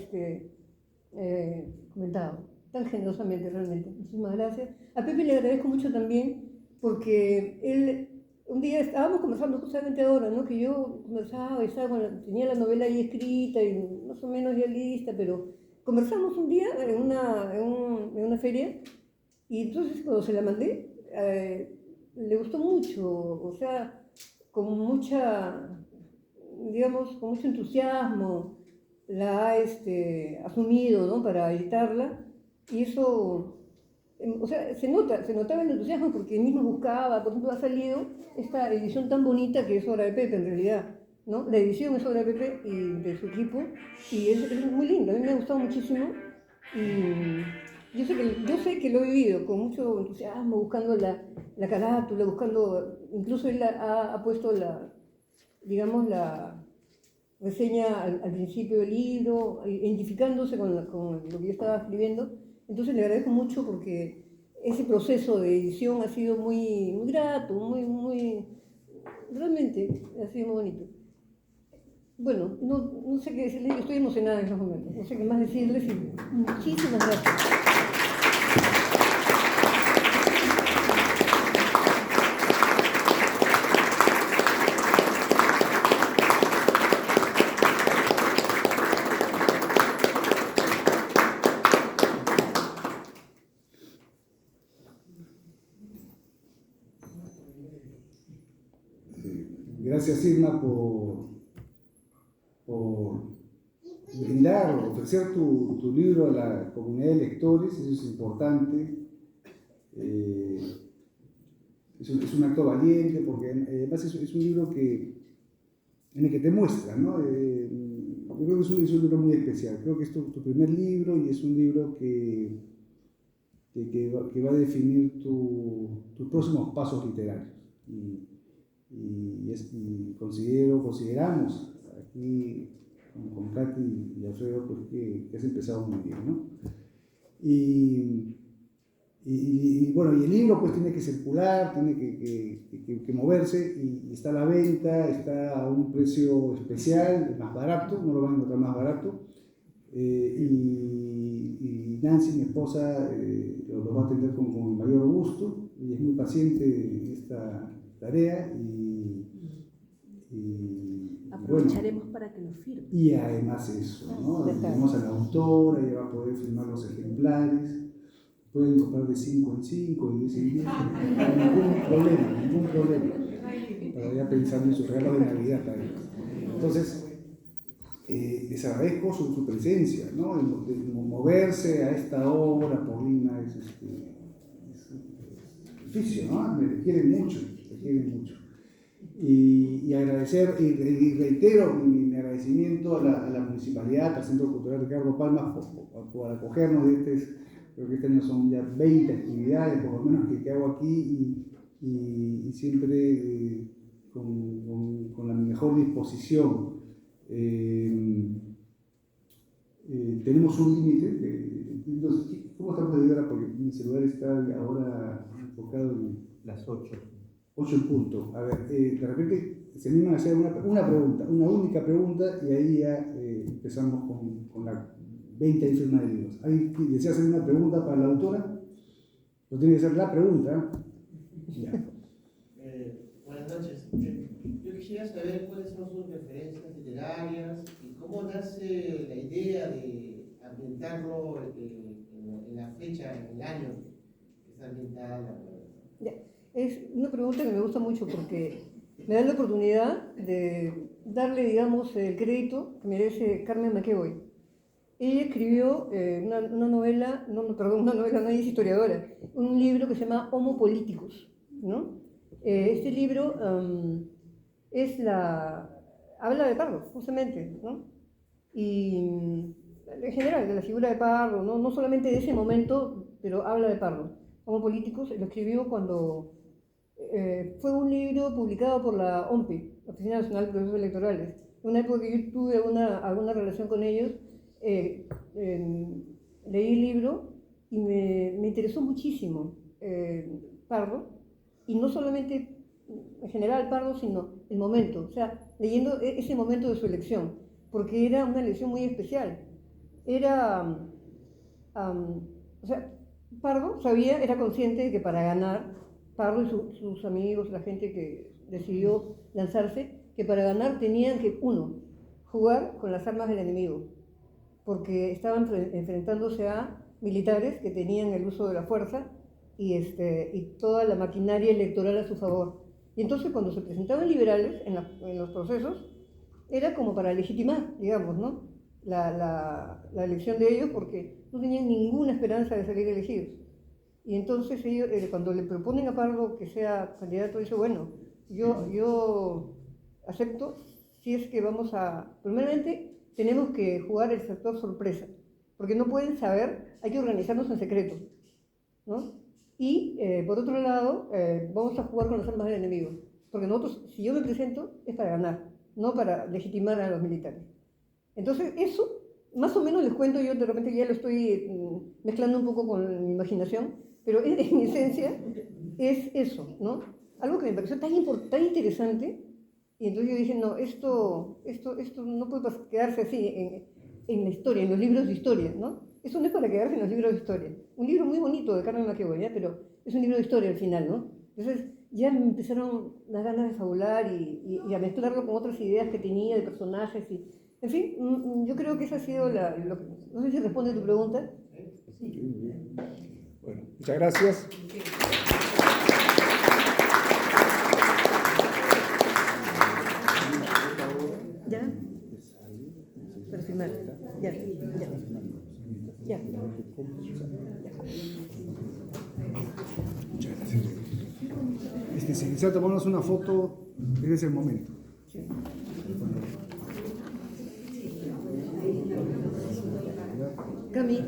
comentado. Tan generosamente, realmente. Muchísimas gracias. A Pepe le agradezco mucho también, porque él, un día estábamos conversando justamente ahora, ¿no? Que yo conversaba y tenía la novela ahí escrita y más o menos ya lista, pero conversamos un día en una feria. Y entonces cuando se la mandé, le gustó mucho, o sea, con digamos, con mucho entusiasmo, la ha asumido, ¿no? Para editarla, y eso, o sea, se notaba el entusiasmo porque él mismo buscaba, por ejemplo, ha salido esta edición tan bonita que es obra de Pepe en realidad, ¿no? La edición es obra de Pepe y de su equipo, y es muy linda, a mí me ha gustado muchísimo, y yo sé que lo he vivido con mucho entusiasmo, buscando la carátula, incluso él ha puesto digamos, la reseña al principio del libro, identificándose con lo que yo estaba escribiendo. Entonces le agradezco mucho porque ese proceso de edición ha sido muy, muy grato, realmente ha sido muy bonito. Bueno, no sé qué decirles, estoy emocionada en estos momentos, no sé qué más decirles y muchísimas gracias. Gracias, Irma, por brindar, ofrecer tu libro a la comunidad de lectores, eso es importante. Es un acto valiente, porque además es un libro en el que te muestra, ¿no? Yo creo que es un libro muy especial. Creo que es tu primer libro y es un libro que va a definir tus próximos pasos literarios. Y consideramos aquí con Katy y Alfredo pues, que has empezado muy bien, ¿no? Y bueno, y el libro pues tiene que circular, tiene que moverse y está a la venta, está a un precio especial, más barato, no lo van a encontrar más barato. Y Nancy, mi esposa, lo va a atender con el mayor gusto y es muy paciente en esta tarea aprovecharemos para que nos firme. Y además eso, ¿no? Tenemos a la autora, ella va a poder firmar los ejemplares, pueden comprar de 5 en 5, de 10 en 10, ningún problema, para ya pensando en sus regalos de Navidad también. Entonces, les agradezco su presencia, ¿no? De moverse a esta hora por Lima es difícil, ¿no? Me requieren mucho. Y agradecer, y reitero mi agradecimiento a la municipalidad, al Centro Cultural Ricardo Palma, por acogernos creo que este año son ya 20 actividades, por lo menos, que hago aquí, y siempre con la mejor disposición. Tenemos un límite. ¿Cómo estamos de hora? Porque mi celular está ahora enfocado en Las 8. 8 en punto. A ver, de repente se animan a hacer una pregunta, una única pregunta, y ahí ya empezamos con la 20 firma de libros. ¿Alguien desea hacer una pregunta para la autora? No tiene que ser la pregunta. Ya. Buenas noches. Yo quisiera saber cuáles son sus referencias literarias y cómo nace la idea de ambientarlo en la fecha, en el año que está ambientada la novela. Es una pregunta que me gusta mucho porque me da la oportunidad de darle, digamos, el crédito que merece Carmen McEvoy. Ella escribió una novela, no es historiadora, un libro que se llama Homo Politicus, ¿no? Este libro habla de Pardo, justamente, ¿no? Y en general, de la figura de Pardo, no solamente de ese momento, pero habla de Pardo. Homo Politicus lo escribió cuando fue un libro publicado por la OMPI, Oficina Nacional de Procesos Electorales. En una época que yo tuve alguna relación con ellos, leí el libro y me interesó muchísimo Pardo, y no solamente en general Pardo, sino el momento, o sea, leyendo ese momento de su elección, porque era una elección muy especial. O sea, Pardo era consciente de que para ganar, Pardo y sus amigos, la gente que decidió lanzarse, que para ganar tenían que, uno, jugar con las armas del enemigo, porque estaban enfrentándose a militares que tenían el uso de la fuerza y toda la maquinaria electoral a su favor. Y entonces cuando se presentaban liberales en los procesos, era como para legitimar, digamos, ¿no? la elección de ellos, porque no tenían ninguna esperanza de salir elegidos. Y entonces ellos, cuando le proponen a Pardo que sea candidato, dice, bueno, yo acepto si es que vamos a... Primeramente, tenemos que jugar el factor sorpresa, porque no pueden saber, hay que organizarnos en secreto, ¿no? Y por otro lado, vamos a jugar con las armas del enemigo, porque nosotros, si yo me presento, es para ganar, no para legitimar a los militares. Entonces, eso, más o menos les cuento, yo de repente ya lo estoy mezclando un poco con mi imaginación, pero en esencia es eso, ¿no? Algo que me pareció tan interesante, y entonces yo dije, no, esto no puede quedarse así en la historia, en los libros de historia, ¿no? Eso no es para quedarse en los libros de historia. Un libro muy bonito de Carmen McEvoy, ¿ya? Pero es un libro de historia al final, ¿no? Entonces ya me empezaron las ganas de fabular y a mezclarlo con otras ideas que tenía de personajes en fin, yo creo que esa ha sido no sé si responde a tu pregunta. Sí. Bueno, muchas gracias. ¿Ya? Para firmar. Ya. Muchas gracias. Si quisiera tomarnos una foto, ese es el momento. Sí. Cami.